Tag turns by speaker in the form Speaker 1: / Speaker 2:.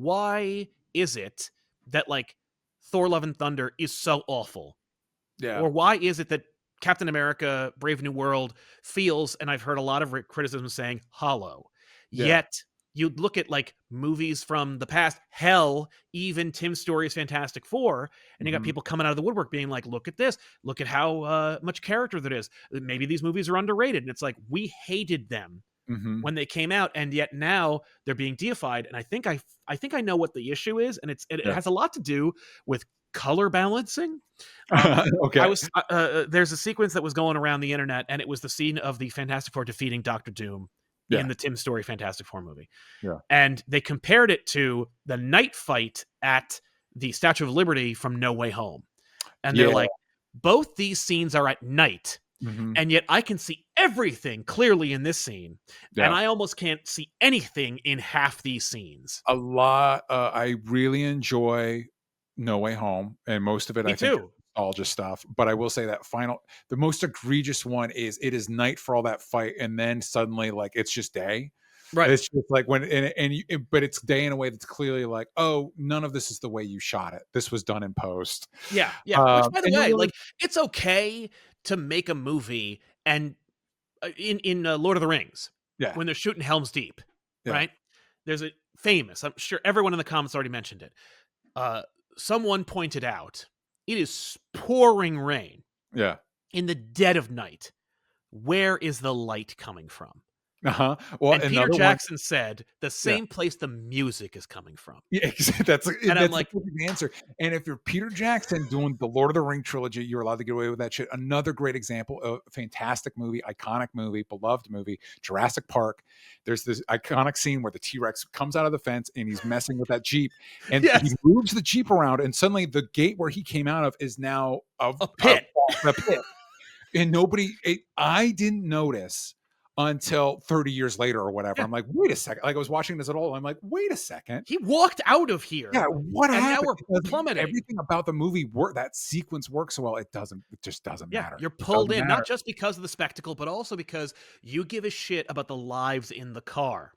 Speaker 1: why is it that like Thor: Love and Thunder is so awful?
Speaker 2: Yeah.
Speaker 1: Or why is it that Captain America: Brave New World feels, and I've heard a lot of criticism saying, hollow?
Speaker 2: Yeah.
Speaker 1: Yet you look at like movies from the past, hell, even Tim Story's Fantastic Four, and you got people coming out of the woodwork being like, look at this, look at how much character there is. Maybe these movies are underrated. And it's like, we hated them when they came out, and yet now they're being deified. And I think I know what the issue is, and it has a lot to do with color balancing.
Speaker 2: Okay.
Speaker 1: I was there's a sequence that was going around the internet, and it was the scene of the Fantastic Four defeating Doctor Doom in the Tim Story Fantastic Four movie.
Speaker 2: Yeah.
Speaker 1: And they compared it to the night fight at the Statue of Liberty from No Way Home. And they're like, both these scenes are at night. And yet I can see everything clearly in this scene. And I almost can't see anything in half these scenes.
Speaker 2: A lot. I really enjoy No Way Home, and most of it,
Speaker 1: Me
Speaker 2: I think,
Speaker 1: too.
Speaker 2: is all just stuff. But I will say that the most egregious one is it is night for all that fight, and then suddenly, like, it's just day.
Speaker 1: Right.
Speaker 2: It's just like but it's day in a way that's clearly like, oh, none of this is the way you shot it. This was done in post.
Speaker 1: Yeah. Which, by the way, like, it's okay to make a movie and in Lord of the Rings, when they're shooting Helm's Deep, right? There's a famous, I'm sure everyone in the comments already mentioned it. Someone pointed out, it is pouring rain.
Speaker 2: Yeah.
Speaker 1: In the dead of night. Where is the light coming from?
Speaker 2: Well,
Speaker 1: and Peter Jackson said the same place the music is coming from.
Speaker 2: Yeah, that's
Speaker 1: I'm like,
Speaker 2: the answer. And if you're Peter Jackson doing the Lord of the Ring trilogy, you're allowed to get away with that shit. Another great example of a fantastic movie, iconic movie, beloved movie, Jurassic Park. There's this iconic scene where the T-Rex comes out of the fence and he's messing with that Jeep, and he moves the Jeep around, and suddenly the gate where he came out of is now a pit. A pit. And I didn't notice until 30 years later or whatever. I'm like, wait a second. Like, I was watching this at all. I'm like, wait a second.
Speaker 1: He walked out of here.
Speaker 2: Yeah, what happened?
Speaker 1: Now we're plummeting.
Speaker 2: Everything about the movie that sequence works so well. It just doesn't matter.
Speaker 1: You're pulled in, not just because of the spectacle, but also because you give a shit about the lives in the car.